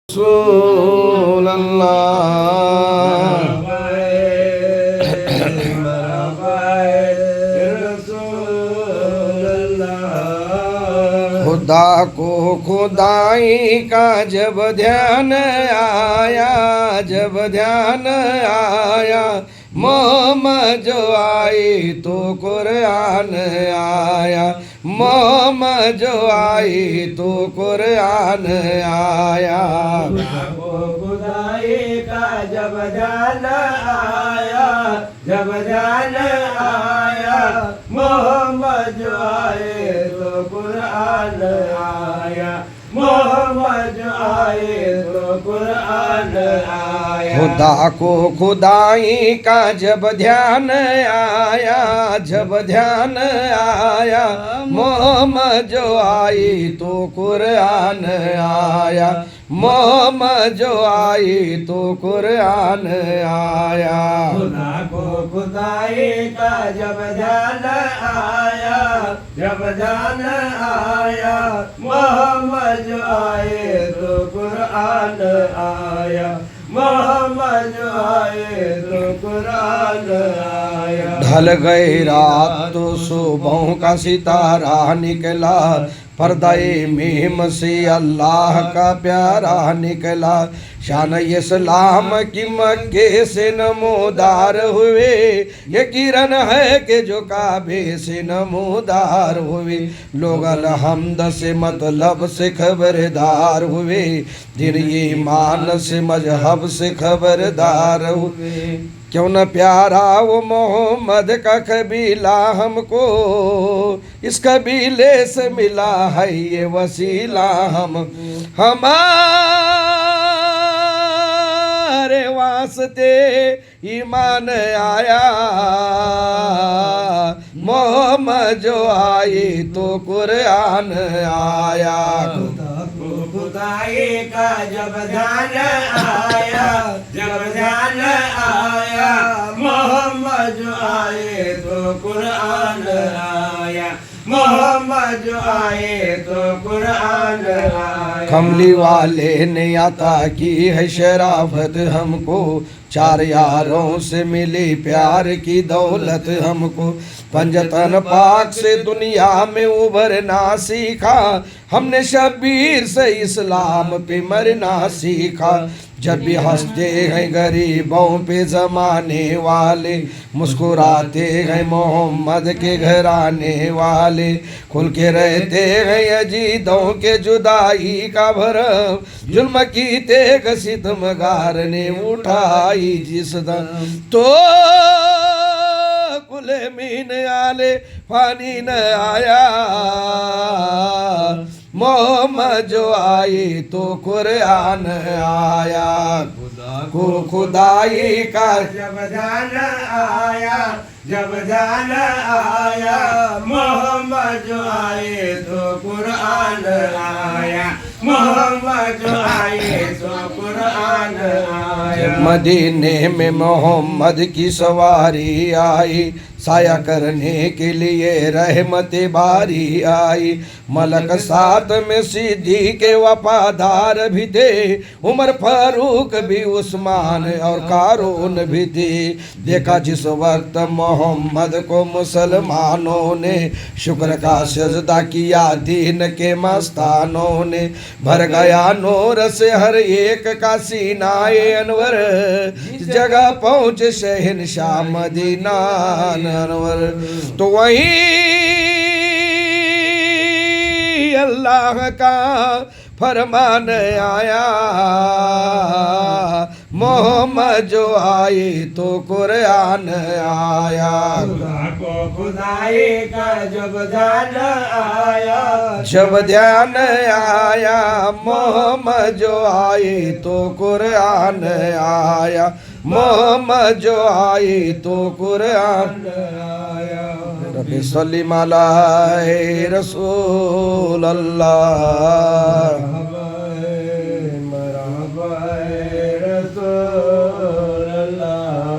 रसूल अल्लाह खुदा को खुदाई का जब ध्यान आया, जब ध्यान आया, मोहम्मद जो आई तो कुरान आया, मोहम्मद जो आई तो कुरान आया। खुदाई का जब ध्यान आया, जब ध्यान आया, मोहम्मद जो आए तो कुरान आया, मोहम्मद जो आए तो कुरान आया। खुदा को खुदाई का जब ध्यान आया, जब ध्यान आया, मोहम्मद जो आई तो कुरान आया, मोहम्मद जो आई तो कुरान आया। खुदा को खुदाई का जब ध्यान आया, जब ध्यान आया, मोहम्मद जो आए तो कुरान आया, मोहम्मद जो आए तो कुरान आया। ढल गई रात तो सुबह का सितारा निकला, पर्दाए मेहम से अल्लाह का प्यारा निकला। शान इस्लाम की मक्के से नमोदार हुए, ये किरण है कि जो काबे से नमोदार हुए। लोग अलहम्द से मतलब से खबरदार हुए, दिन ईमान से मजहब से खबरदार हुए। क्यों न प्यारा वो मोहम्मद का कबीला हमको, इस कबीले से मिला है ये वसीला। हमारे वास्ते ईमान आया, मोहम्मद जो आई तो कुरान आया। खुदाई का जब ध्यान आया, जब ध्यान आया, मोहम्मद जो आए तो कुरान आया, मोहम्मद जो आए तो कुरान आया। कमली वाले ने अता की है शराफत हमको, चार यारों से मिली प्यार की दौलत हमको। पंजतन पाक से दुनिया में उभरना सीखा, हमने शबीर से इस्लाम पे मरना सीखा। जब भी हंसते हैं गरीबों पे जमाने वाले, मुस्कुराते हैं मोहम्मद के घराने वाले। खुल के रहते हैं अजीदों के जुदाई का भरम, जुल्म की तेग सितमगार ने उठाई जिस दम। तो कुले मीन आले पानी न आया, मोहम्मद जो आई तो कुरान आया। खुदा को खुदाई का जब ध्यान आया, जब ध्यान आया, मोहम्मद जो आए तो कुरान आया, मोहम्मद जो आए तो कुरान आया। मदीने में मोहम्मद की सवारी आई, साया करने के लिए रहमत बारी आई। मलक साथ में सिद्दीक के वफादार भी थे, उमर फारूक भी, उस्मान और कारून भी थे। देखा जिस वक्त मोहम्मद को मुसलमानों ने, शुक्र का सजदा किया दीन के मस्तानों ने। भर गया नूर से हर एक का सीनाए अनवर, जगह पहुँचे शहंशाह मदीना अनवर। तो वही अल्लाह का फरमान आया, मोहम्मद जो आई तो कुरान आया। खुदा को खुदाई का जब ध्यान आया, जब ध्यान आया, मोहम्मद जो आई तो कुरान आया, मोहम्मद जो आई तो कुरान आया। रब्बी सल्ली अला रसूल अल्लाह।